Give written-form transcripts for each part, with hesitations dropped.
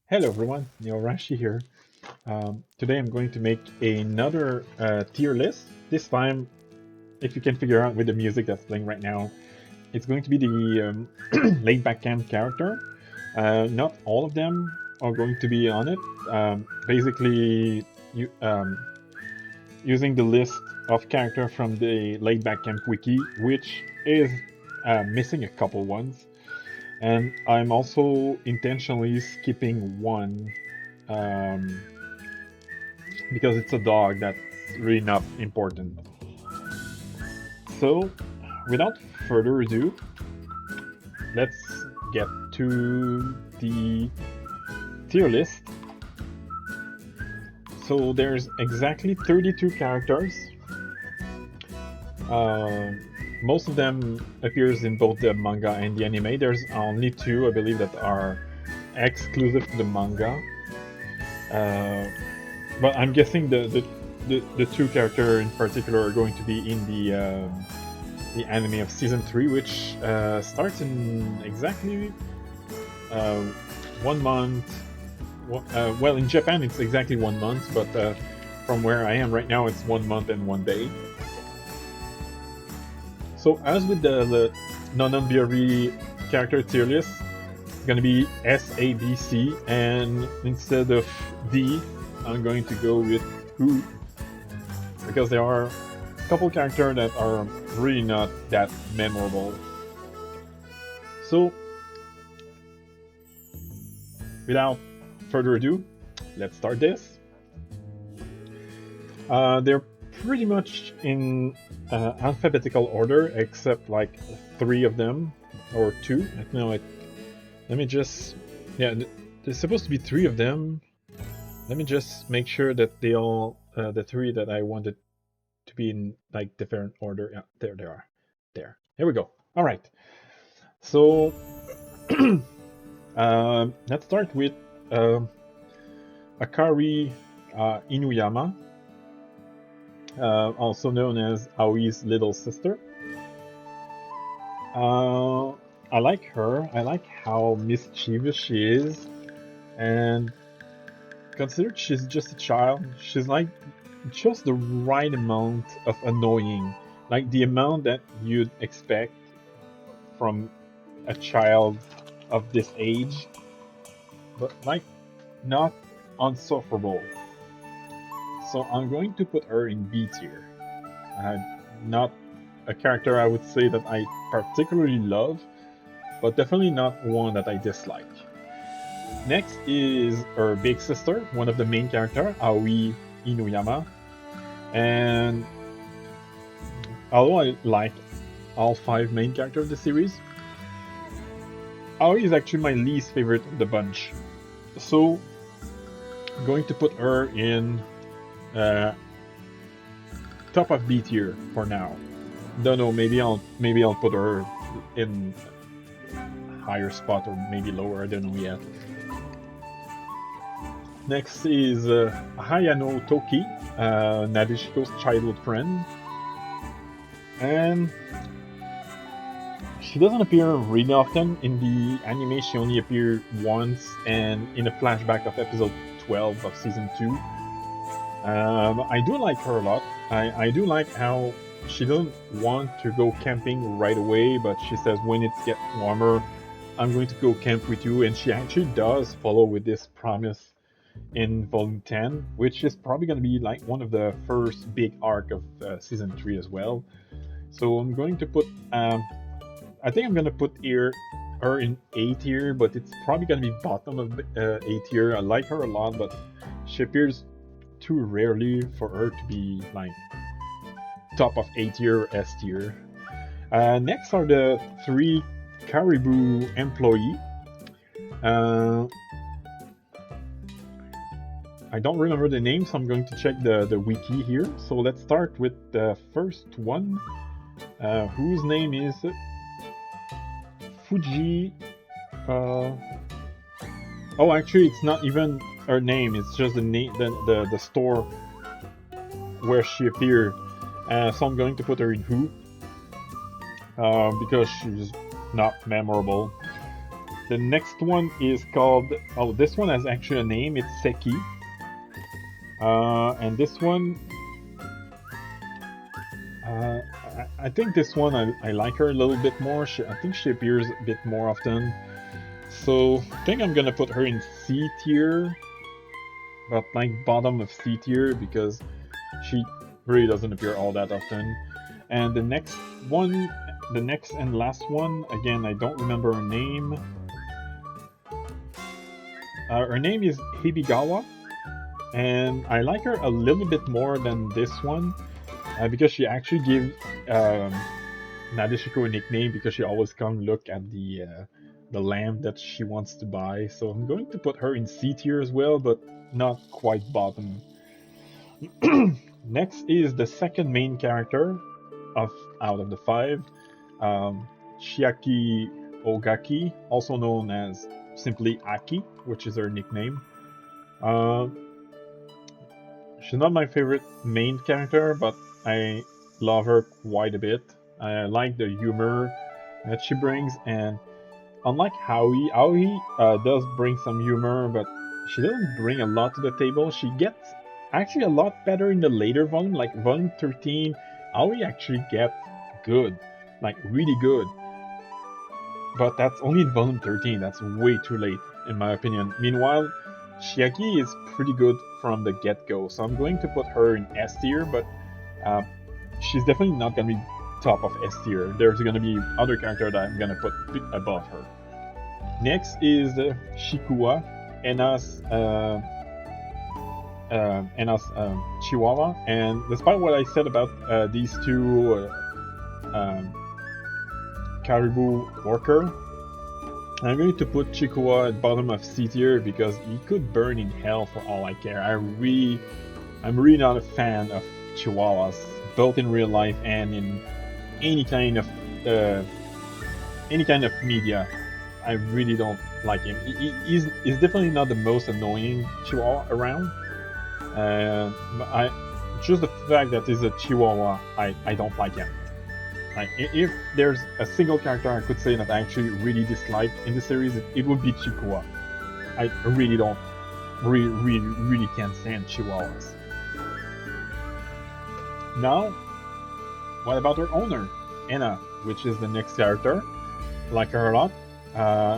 Hello everyone, Rashi here. Today I'm going to make another tier list. This time, if you can figure out with the music that's playing right now, it's going to be the laid back camp character. Not all of them are going to be on it. Basically, using the list of character from the laid back camp wiki, which is missing a couple ones. And I'm also intentionally skipping one um, because it's a dog that's really not important. So, without further ado, let's get to the tier list. So there's exactly 32 characters. Uh, Most of them appears in both the manga and the anime. There's only two, I believe, that are exclusive to the manga. But I'm guessing the two characters in particular are going to be in the anime of season 3, which starts in exactly uh, 1 month. Well, in Japan it's exactly 1 month, but from where I am right now, it's 1 month and 1 day. So as with the non-BRB character tier list, it's gonna be S, A, B, C, and instead of D, I'm going to go with Who, because there are a couple characters that are really not that memorable. So, without further ado, let's start this. They're pretty much in alphabetical order, except like 3 of them, or 2. No, let me just... Yeah, there's supposed to be 3 of them. Let me just make sure that they all, the 3 that I wanted to be in like different order. Yeah, there they are. There. Here we go. All right. So let's start with Akari Inuyama, also known as Aoi's little sister. I like her. I like how mischievous she is, and considered she's just a child, she's like just the right amount of annoying, like the amount that you'd expect from a child of this age, but like not unsufferable. So I'm going to put her in B tier. Not a character I would say that I particularly love, but definitely not one that I dislike. Next is her big sister, one of the main characters, Aoi Inuyama. And although I like all 5 main characters of the series, Aoi is actually my least favorite of the bunch. So I'm going to put her in top of B tier for now. Don't know, maybe I'll put her in higher spot or maybe lower, I don't know yet. Next is Hayano Toki, Nadeshiko's childhood friend. And she doesn't appear really often. In the anime, she only appeared once, and in a flashback of episode 12 of season 2. I do like her a lot. I do like how she doesn't want to go camping right away, but she says when it gets warmer, I'm going to go camp with you, and she actually does follow with this promise in volume 10, which is probably going to be like one of the first big arc of season 3 as well. So I'm going to put I think I'm going to put her in A tier, but it's probably going to be bottom of A tier. I like her a lot, but she appears too rarely for her to be like top of A tier or S tier. Next are the 3 Caribou employee. I don't remember the name, so I'm going to check the wiki here. So let's start with the first one, whose name is Fuji. Oh, actually, it's not even her name. It's just the name, the store where she appeared. So I'm going to put her in Who, because she's not memorable. The next one is called, oh, this one has actually a name, it's Seki. And this one, I think this one, I like her a little bit more. I think she appears a bit more often. So I think I'm gonna put her in C tier, but like bottom of C tier because she really doesn't appear all that often. And the next one, the next and last one, again, I don't remember her name. Her name is Hibigawa, and I like her a little bit more than this one because she actually gives Nadeshiko a nickname because she always come look at the lamp that she wants to buy. So I'm going to put her in C tier as well, but not quite bottom. Next is the second main character out of the 5, Chiaki Ogaki, also known as simply Aki, which is her nickname. She's not my favorite main character, but I love her quite a bit. I like the humor that she brings, and unlike Aoi does bring some humor, but she doesn't bring a lot to the table. She gets actually a lot better in the later volume, like volume 13. Aoi actually gets good, like really good. But that's only in volume 13, that's way too late, in my opinion. Meanwhile, Chiaki is pretty good from the get-go, so I'm going to put her in S tier, but she's definitely not going to be top of S tier. There's going to be other character that I'm going to put above her. Next is Shikua, Ena's Chihuahua, and despite what I said about these two Caribou worker, I'm going to put Chikua at bottom of C tier because he could burn in hell for all I care. I'm really not a fan of Chihuahuas, both in real life and in any kind of media. I really don't like him. He's definitely not the most annoying Chihuahua around. Just the fact that he's a Chihuahua, I don't like him. Like, if there's a single character I could say that I actually really dislike in the series, it would be Chikua. I really don't, really can't stand Chihuahuas. Now, what about her owner, Ena, which is the next character? I like her a lot.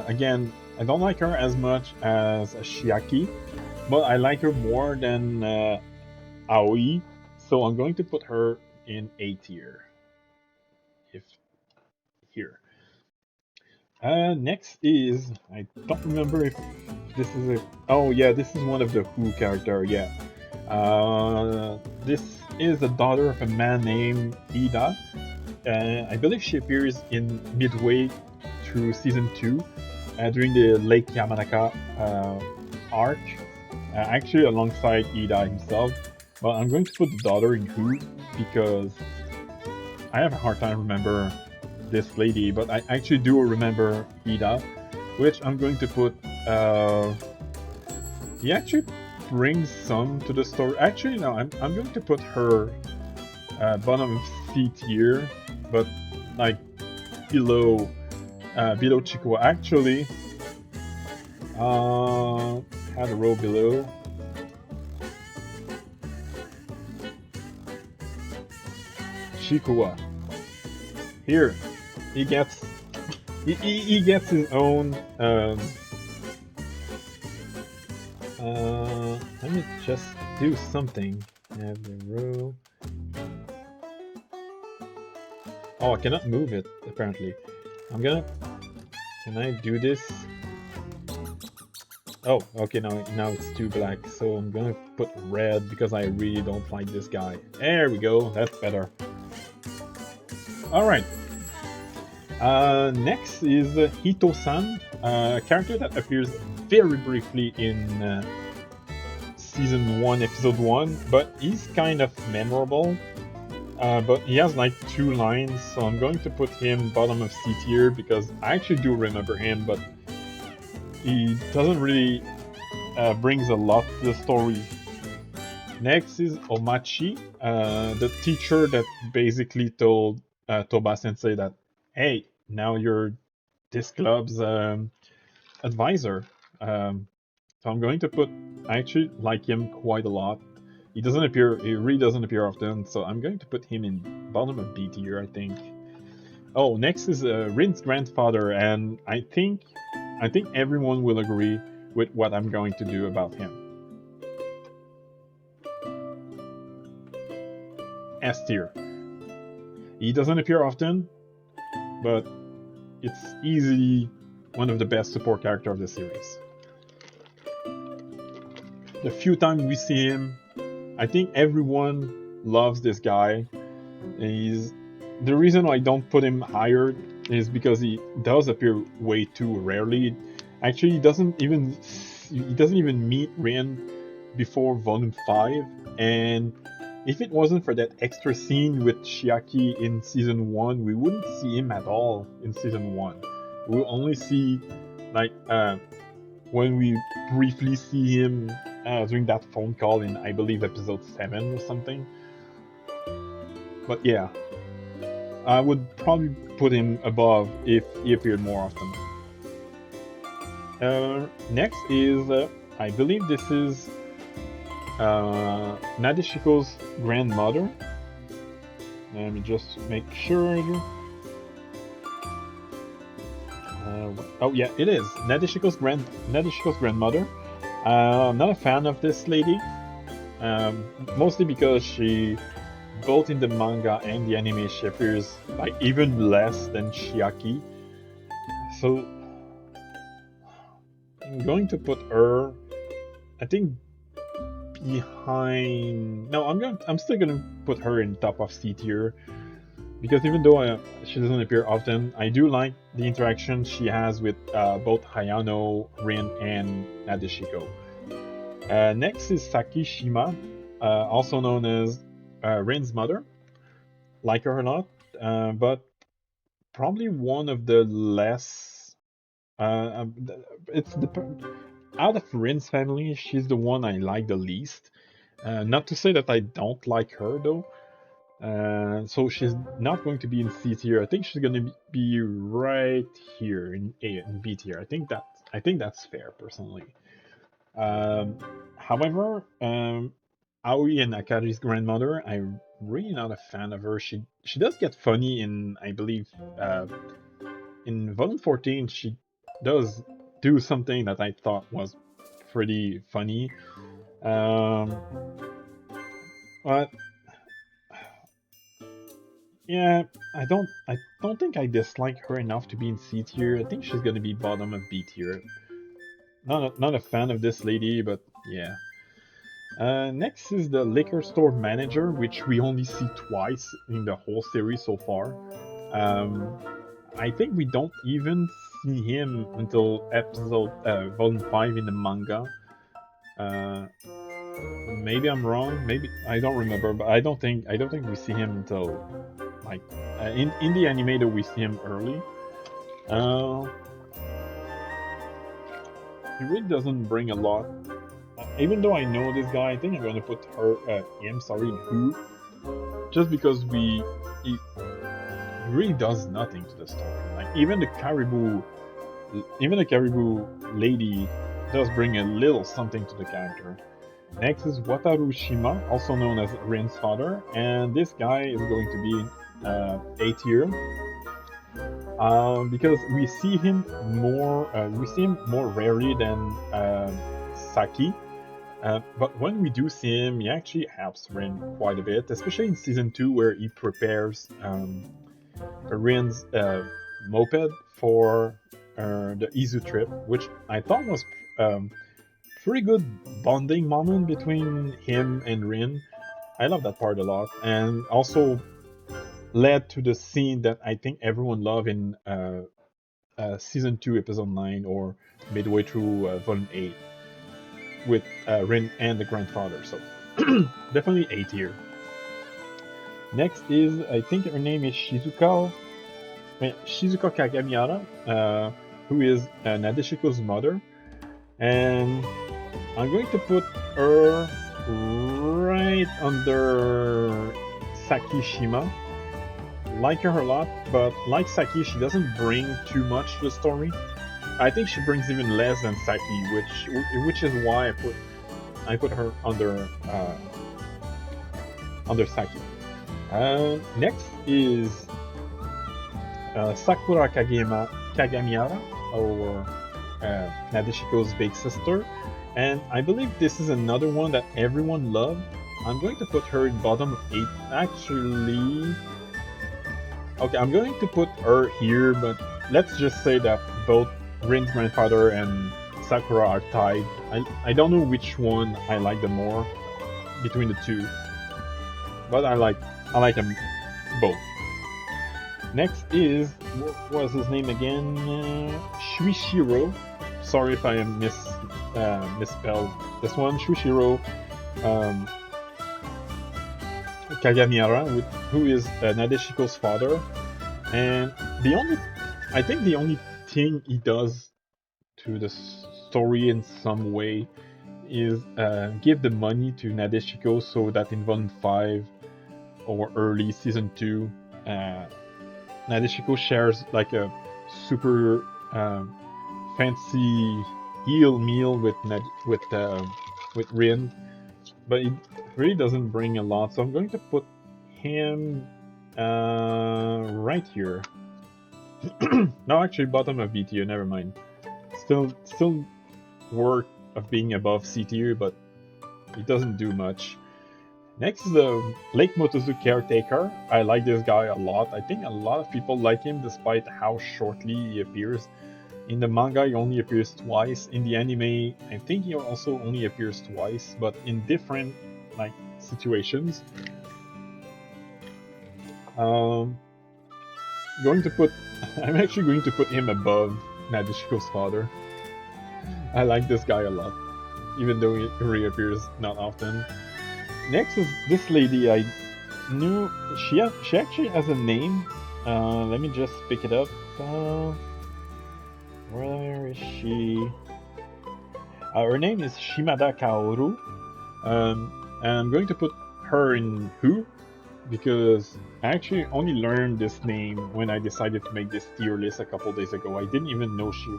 Again, I don't like her as much as Chiaki, but I like her more than Aoi, so I'm going to put her in A tier. If here. Next is, I don't remember if this is a, oh yeah, this is one of the Who character, yeah. This is the daughter of a man named Ida. I believe she appears in midway through season 2 during the Lake Yamanaka arc, actually alongside Ida himself. But I'm going to put the daughter in Who because I have a hard time remember this lady, but I actually do remember Ida, which I'm going to put. He actually brings some to the story. Actually, no, I'm going to put her bottom of C tier, but like below Chikua. Actually, had a row below. Chikua. Here, he gets his own. Let me just do something. Add the row. Oh, I cannot move it apparently. Can I do this? Oh, okay, now it's too black, so I'm gonna put red because I really don't like this guy. There we go, that's better. Alright. Next is Hito-san, a character that appears very briefly in Season 1, Episode 1, but he's kind of memorable. But he has like 2 lines, so I'm going to put him bottom of C tier because I actually do remember him, but he doesn't really brings a lot to the story. Next is Omachi, the teacher that basically told Toba Sensei that, hey, now you're this club's advisor. So I'm going to put. I actually like him quite a lot. He doesn't appear. He really doesn't appear often. So I'm going to put him in bottom of B tier, I think. Oh, next is Rin's grandfather, and I think everyone will agree with what I'm going to do about him. S tier. He doesn't appear often, but it's easily one of the best support characters of the series. The few times we see him, I think everyone loves this guy. He's the reason I don't put him higher is because he does appear way too rarely. Actually, he doesn't even meet Rin before Volume 5, and if it wasn't for that extra scene with Chiaki in Season 1, we wouldn't see him at all in Season 1. We'll only see, like, when we briefly see him doing that phone call in, I believe, Episode 7 or something. But yeah, I would probably put him above if he appeared more often. Next is, I believe this is Nadeshiko's grandmother. Let me just make sure. Oh yeah, it is Nadeshiko's grandmother. I'm not a fan of this lady, mostly because she, both in the manga and the anime, she appears like even less than Chiaki. So I'm going to put her, I think, behind. No, I'm still gonna put her in top of C tier, because even though she doesn't appear often, I do like the interaction she has with both Hayano, Rin, and Nadeshiko. Next is Saki Shima, also known as Rin's mother. Like her a lot, but probably one of the less. It's the out of Rin's family, she's the one I like the least. Not to say that I don't like her though. So she's not going to be in C tier. I think she's going to be right here in A and B tier. I think that's fair personally. However, Aoi and Akari's grandmother, I'm really not a fan of her. She does get funny in, I believe, in Volume 14. She does do something that I thought was pretty funny. But yeah, I don't think I dislike her enough to be in C tier. I think she's gonna be bottom of B tier. Not a fan of this lady, but yeah. Next is the liquor store manager, which we only see twice in the whole series so far. I think we don't even see him until volume 5 in the manga. Maybe I'm wrong. Maybe I don't remember, but I don't think we see him until like in the anime that we see him early. He really doesn't bring a lot. Even though I know this guy, I think I'm gonna put him in who, just because he really does nothing to the story. Like even the caribou lady does bring a little something to the character. Next is Wataru Shima, also known as Rin's father, and this guy is going to be A tier. Because we see him more rarely than Saki. But when we do see him, he actually helps Rin quite a bit, especially in season 2 where he prepares Rin's moped for the Izu trip, which I thought was pretty good bonding moment between him and Rin. I love that part a lot, and also led to the scene that I think everyone loved in season 2, episode 9, or midway through volume 8, with Rin and the grandfather. So definitely A tier. Next is, I think her name is Shizuka Kagamiara, who is Nadeshiko's mother, and I'm going to put her right under Saki Shima. Like her a lot, but like Saki, she doesn't bring too much to the story. I think she brings even less than Saki, which is why I put her under Saki. Next is Sakura Kagamiara, or Nadeshiko's big sister, and I believe this is another one that everyone loved. I'm going to put her in bottom 8. Actually, okay, I'm going to put her here, but let's just say that both Rin's grandfather and Sakura are tied. I don't know which one I like the more between the two, but I like them both. Next is, what was his name again? Shuichiro. Sorry if I misspelled this one. Shuichiro Kagamiara, who is Nadeshiko's father, and I think the only thing he does to the story in some way is give the money to Nadeshiko so that in Volume 5 or early Season 2, Nadeshiko shares like a super fancy eel meal with Rin, but it really doesn't bring a lot, so I'm going to put him right here. No, actually, bottom of B tier. Never mind. Still worth of being above C tier, but it doesn't do much. Next is the Lake Motozu caretaker. I like this guy a lot. I think a lot of people like him despite how shortly he appears. In the manga, he only appears twice. In the anime, I think he also only appears twice, but in different like situations. I'm actually going to put him above Nadeshiko's father. I like this guy a lot, even though he reappears not often. Next is this lady. I knew she actually has a name. Let me just pick it up. Where is she? Her name is Shimada Kaoru. And I'm going to put her in Who, because I actually only learned this name when I decided to make this tier list a couple days ago. I didn't even know she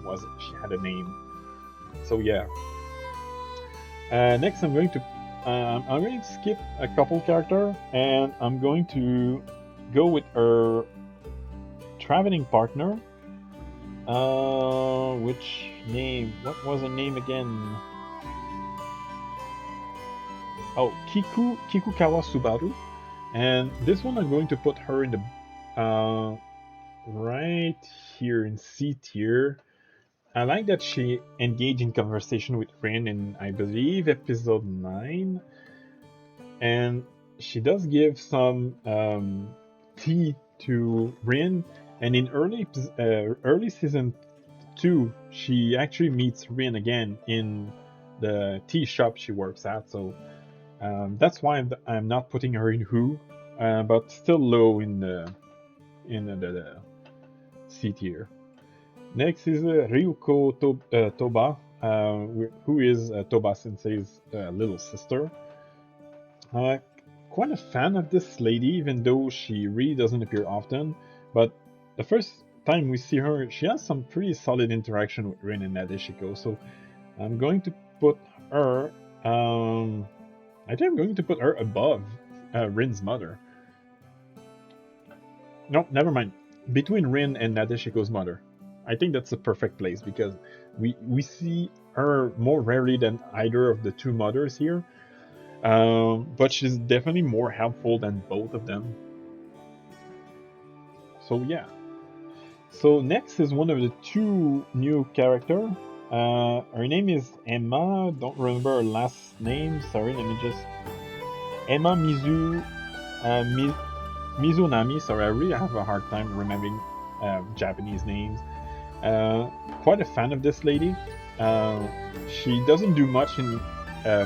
had a name. So yeah. Next, I'm going to skip a couple character, and I'm going to go with her traveling partner. Which name? What was her name again? Oh, Kikukawa Subaru. And this one I'm going to put her in the right here in C tier. I like that she engaged in conversation with Rin in, I believe, episode 9. And she does give some tea to Rin. And in early season 2, she actually meets Rin again in the tea shop she works at. So that's why I'm not putting her in Who, but still low in the C tier. Next is Ryuko Toba, who is Toba Sensei's little sister. Quite a fan of this lady, even though she really doesn't appear often. But the first time we see her, she has some pretty solid interaction with Rin and Nadeshiko. So I'm going to put her. I think I'm going to put her above Rin's mother. No, never mind. Between Rin and Nadeshiko's mother. I think that's the perfect place because we see her more rarely than either of the two mothers here. But she's definitely more helpful than both of them. So yeah. So next is one of the two new character. Her name is Emma. Don't remember her last name. Sorry, let me just. Emma Mizunami. Sorry, I really have a hard time remembering Japanese names. Quite a fan of this lady. She doesn't do much in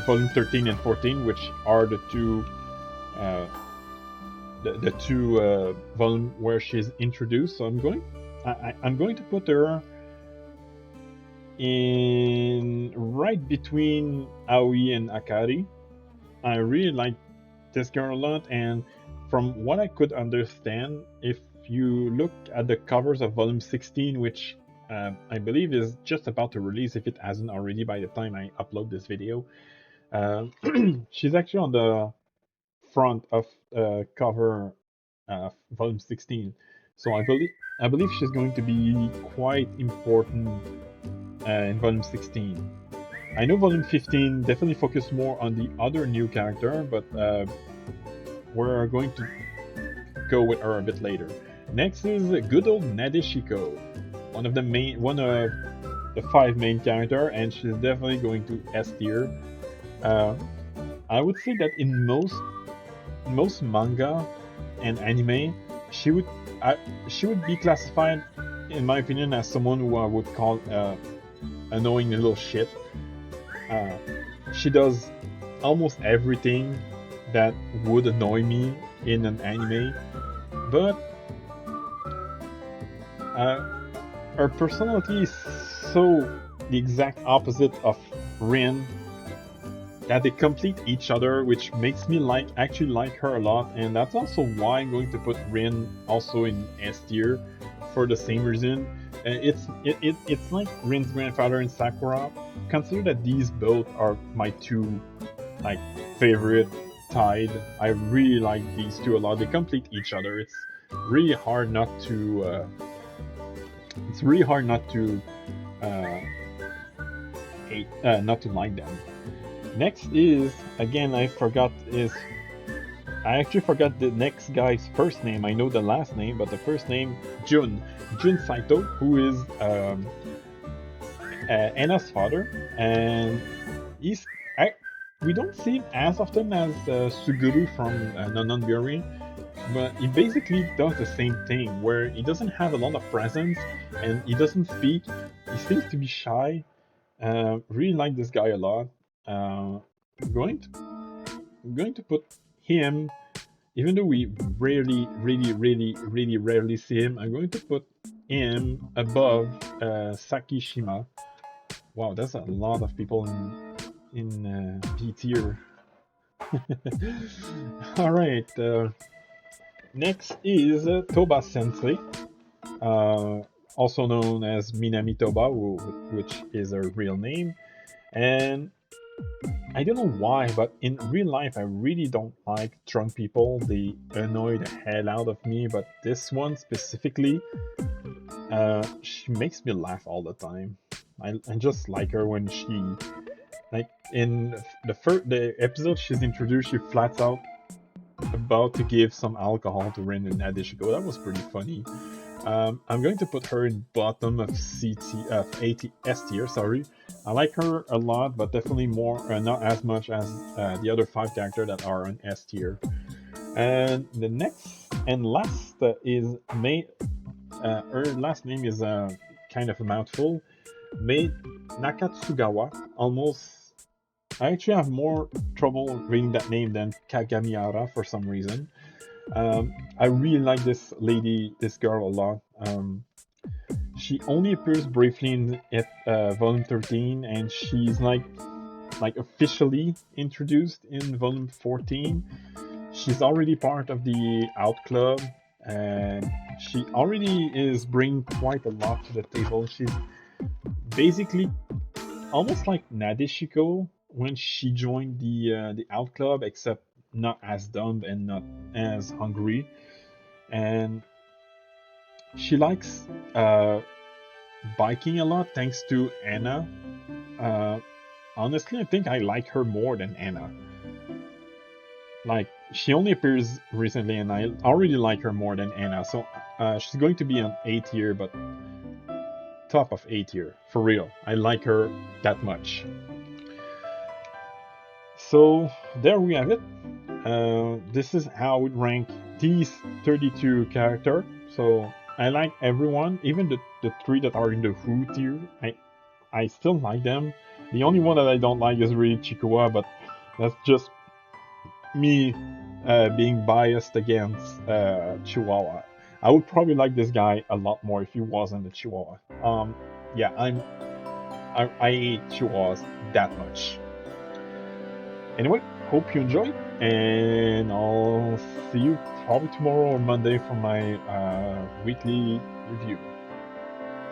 volume 13 and 14, which are the two volume where she's introduced. So I'm going to put her in right between Aoi and Akari. I really like this girl a lot, and from what I could understand, if you look at the covers of volume 16, which I believe is just about to release if it hasn't already by the time I upload this video. Uh, she's actually on the front of cover volume 16. So I believe she's going to be quite important in volume 16. I know volume 15 definitely focused more on the other new character, but we're going to go with her a bit later. Next is good old Nadeshiko, one of the 5 main character, and she's definitely going to S tier. Uh, I would say that in most manga and anime, she would I, she would be classified, in my opinion, as someone who I would call annoying little shit. Uh, she does almost everything that would annoy me in an anime, but uh, her personality is so the exact opposite of Rin that they complete each other, which makes me actually like her a lot, and that's also why I'm going to put Rin also in S tier for the same reason. It's like Rin's grandfather and Sakura. Consider that these both are my two like favorite tied. I really like these two a lot. They complete each other. Really hard not to. It's really hard not to uh, not to like them. Next is again I actually forgot the next guy's first name. I know the last name, but the first name Jun Saito, who is Anna's father, and he's I, we don't see him as often as Suguru from Nononbyori, but he basically does the same thing where he doesn't have a lot of presence and he doesn't speak. He seems to be shy. Really like this guy a lot. I'm going to put him, even though we really rarely see him. I'm going to put him above Sakishima. Wow, that's a lot of people in B tier. All right. Next is Toba Sensei, uh, also known as Minami Toba, which is her real name. And I don't know why, but in real life, I really don't like drunk people. They annoy the hell out of me. But this one specifically, she makes me laugh all the time. I just like her when she, like in the episode she's introduced, she flats out about to give some alcohol to Rin and Nadeshiko. That was pretty funny. I'm going to put her in bottom of S tier. Sorry, I like her a lot, but definitely not as much as the other 5 characters that are on S tier. And the next and last is Mei. Her last name is kind of a mouthful. Mei Nakatsugawa. I actually have more trouble reading that name than Kagamiara for some reason. I really like this girl a lot. She only appears briefly in volume 13, and she's like officially introduced in volume 14. She's already part of the Out Club, and she already is bringing quite a lot to the table. She's basically almost like Nadeshiko when she joined the Out Club, except not as dumb and not as hungry. And she likes biking a lot thanks to Anna. Uh, Honestly, I think I like her more than Anna. Like, she only appears recently, and I already like her more than Anna. So she's going to be an A tier, but top of A tier for real. I like her that much. So there we have it. This is how I would rank these 32 characters. So I like everyone, even the 3 that are in the Who tier. I still like them. The only one that I don't like is really Chikuwa, but that's just me being biased against Chihuahua. I would probably like this guy a lot more if he wasn't a Chihuahua. Yeah, I hate Chihuahuas that much. Anyway, hope you enjoyed, and I'll see you probably tomorrow or Monday for my weekly review.